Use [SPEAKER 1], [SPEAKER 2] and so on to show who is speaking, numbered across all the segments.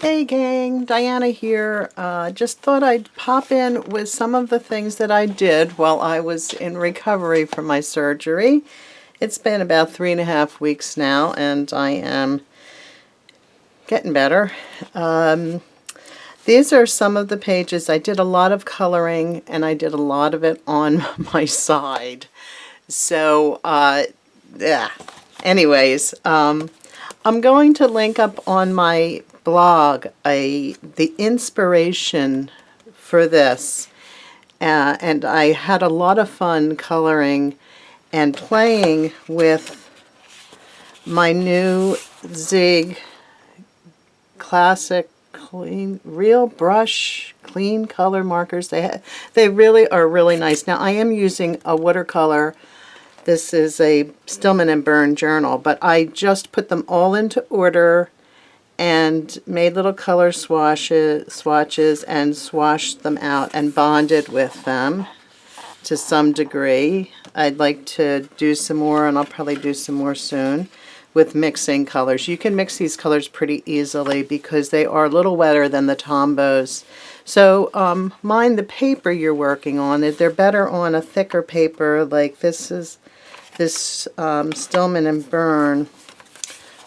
[SPEAKER 1] Hey gang, Diana here. Just thought I'd pop in with some of the things that I did while I was in recovery from my surgery. It's been about 3.5 weeks now, and I am getting better. These are some of the pages. I did a lot of coloring, and I did a lot of it on my side. So, yeah. Anyways, I'm going to link up on my blog the inspiration for this, and I had a lot of fun coloring and playing with my new Zig Classic Clean Real Brush Clean Color Markers. They really are really nice. Now I am using a watercolor. This is a Stillman and Birn journal, but I just put them all into order and made little color swatches and swashed them out and bonded with them to some degree. I'd like to do some more, and I'll probably do some more soon, with mixing colors. You can mix these colors pretty easily because they are a little wetter than the Tombows. So mind the paper you're working on. They're better on a thicker paper like this is this Stillman and Birn.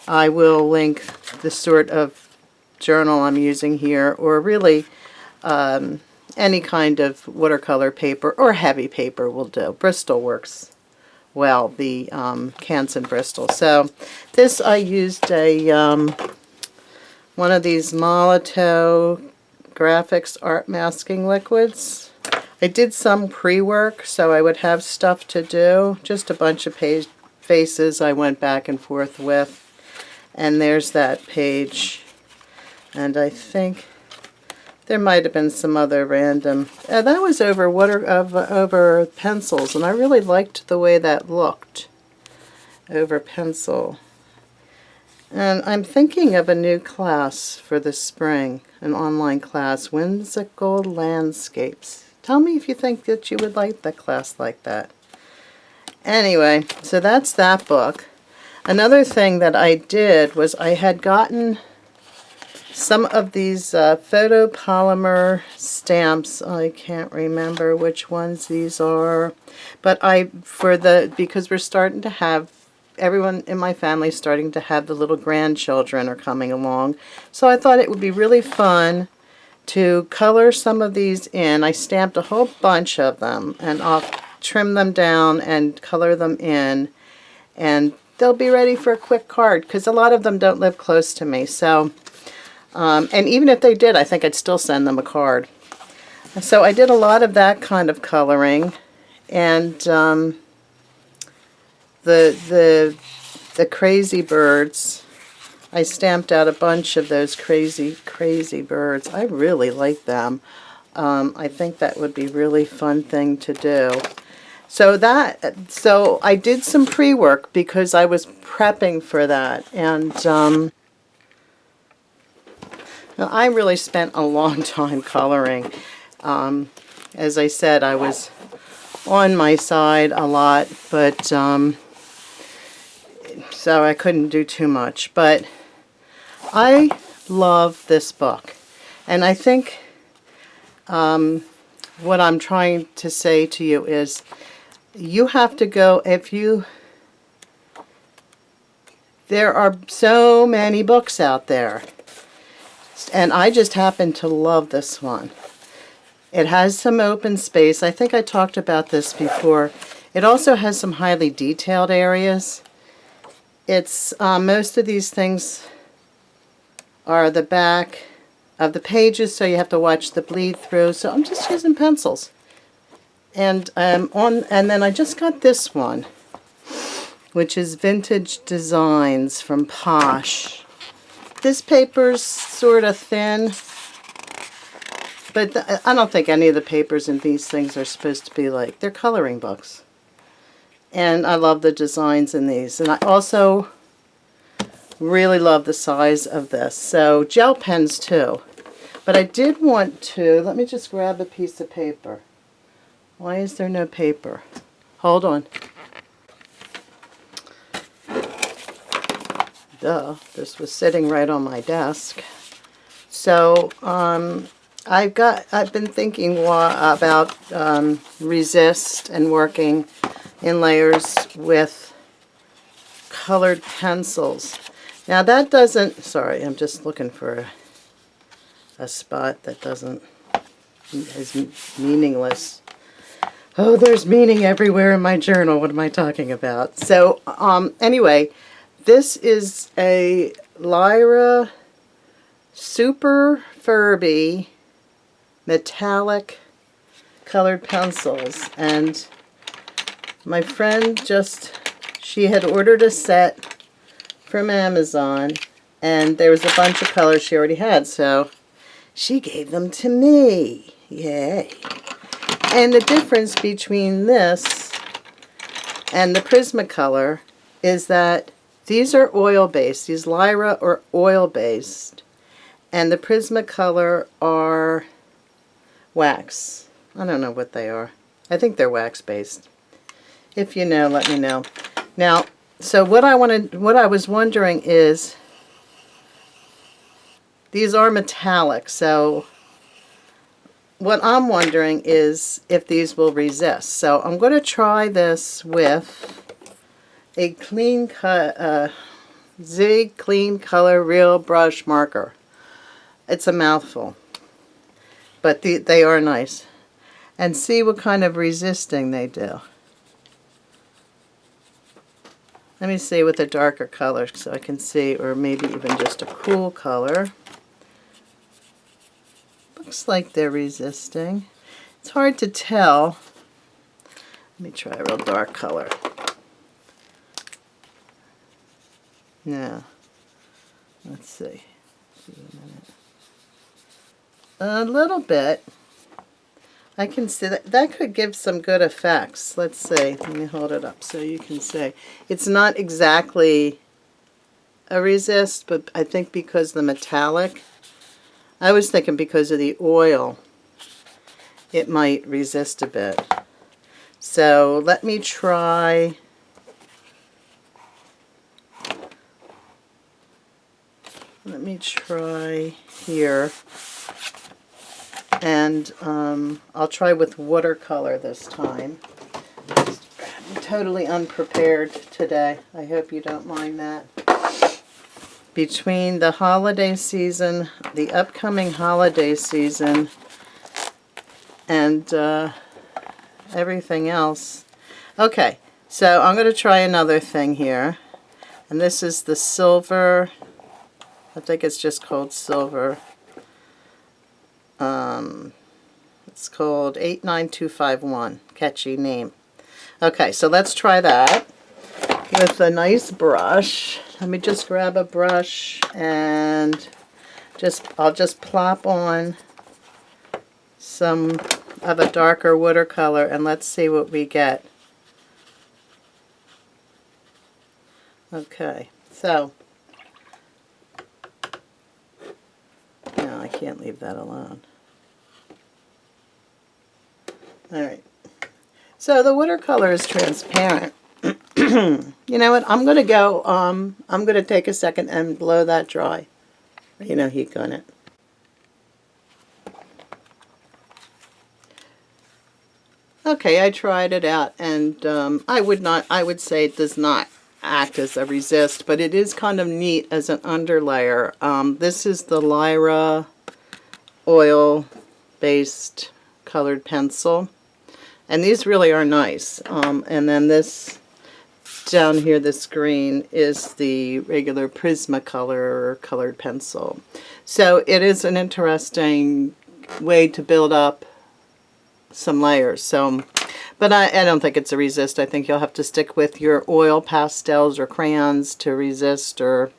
[SPEAKER 1] I will link the sort of journal I'm using here, or really any kind of watercolor paper or heavy paper will do. Bristol works well, the Canson Bristol. So this I used a one of these Molotow Graphics art masking liquids. I did some pre-work so I would have stuff to do, just a bunch of faces I went back and forth with. And there's that page, and I think there might have been some other random. That was over over pencils, and I really liked the way that looked over pencil. And I'm thinking of a new class for the spring, an online class, Whimsical Landscapes. Tell me if you think that you would like the class like that. Anyway, so that's that book. Another thing that I did was I had gotten some of these photopolymer stamps. I can't remember which ones these are, but because we're starting to have, everyone in my family starting to have the little grandchildren are coming along, so I thought it would be really fun to color some of these in. I stamped a whole bunch of them, and I'll trim them down and color them in, and they'll be ready for a quick card, because a lot of them don't live close to me. So, and even if they did, I think I'd still send them a card. So I did a lot of that kind of coloring, and the crazy birds, I stamped out a bunch of those crazy birds. I really like them. I think that would be a really fun thing to do. So I did some pre-work because I was prepping for that, and I really spent a long time coloring. As I said, I was on my side a lot, but so I couldn't do too much. But I love this book, and I think what I'm trying to say to you is, you have to go, there are so many books out there, and I just happen to love this one. It has some open space. I think I talked about this before. It also has some highly detailed areas. It's most of these things are the back of the pages, so you have to watch the bleed through. So I'm just using pencils. And then I just got this one, which is Vintage Designs from Posh. This paper's sort of thin, but I don't think any of the papers in these things are supposed to be like, they're coloring books. And I love the designs in these. And I also really love the size of this. So gel pens too. But I did want to, let me just grab a piece of paper. Why is there no paper? Hold on. Duh, this was sitting right on my desk. So I've been thinking about resist and working in layers with colored pencils. Now that doesn't, sorry, I'm just looking for a spot that doesn't, is meaningless. Oh, there's meaning everywhere in my journal. What am I talking about? So anyway, this is a Lyra Super Furby metallic colored pencils, and my friend she had ordered a set from Amazon, and there was a bunch of colors she already had, so she gave them to me. Yay. And the difference between this and the Prismacolor is that these are oil-based. These Lyra are oil-based, and the Prismacolor are wax. I don't know what they are. I think they're wax-based. If you know, let me know. Now, so what I was wondering is, these are metallic, so what I'm wondering is if these will resist. So I'm going to try this with a clean cut Zig Clean Color Real Brush Marker. It's a mouthful, but they are nice. And see what kind of resisting they do. Let me see with a darker color so I can see, or maybe even just a cool color. Looks like they're resisting. It's hard to tell. Let me try a real dark color. No. Let's see. A little bit. I can see that could give some good effects. Let's see. Let me hold it up so you can see. It's not exactly a resist, but I think because the metallic, I was thinking because of the oil, it might resist a bit. So let me try here. And I'll try with watercolor this time. I'm totally unprepared today. I hope you don't mind that. Between the holiday season, the upcoming holiday season, and everything else. Okay, so I'm going to try another thing here. And this is the silver, I think it's just called silver. It's called 89251. Catchy name. Okay, so let's try that with a nice brush. Let me just grab a brush and I'll just plop on some of a darker watercolor and let's see what we get. Okay, so no, I can't leave that alone. Alright, so the watercolor is transparent. You know what, I'm going to take a second and blow that dry. You know, heat gun it. Okay, I tried it out, and I would say it does not act as a resist, but it is kind of neat as an underlayer. This is the Lyra oil-based colored pencil. And these really are nice. And then this down here, this green, is the regular Prismacolor colored pencil. So it is an interesting way to build up some layers. So, but I don't think it's a resist. I think you'll have to stick with your oil pastels or crayons to resist, or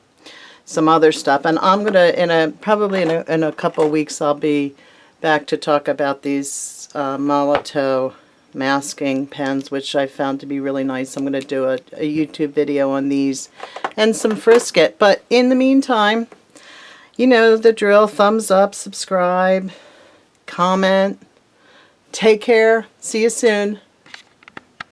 [SPEAKER 1] some other stuff. And I'm gonna probably in a couple weeks I'll be back to talk about these Molotow masking pens, which I found to be really nice. I'm going to do a YouTube video on these and some Frisket. But in the meantime, you know the drill. Thumbs up, subscribe, comment. Take care. See you soon.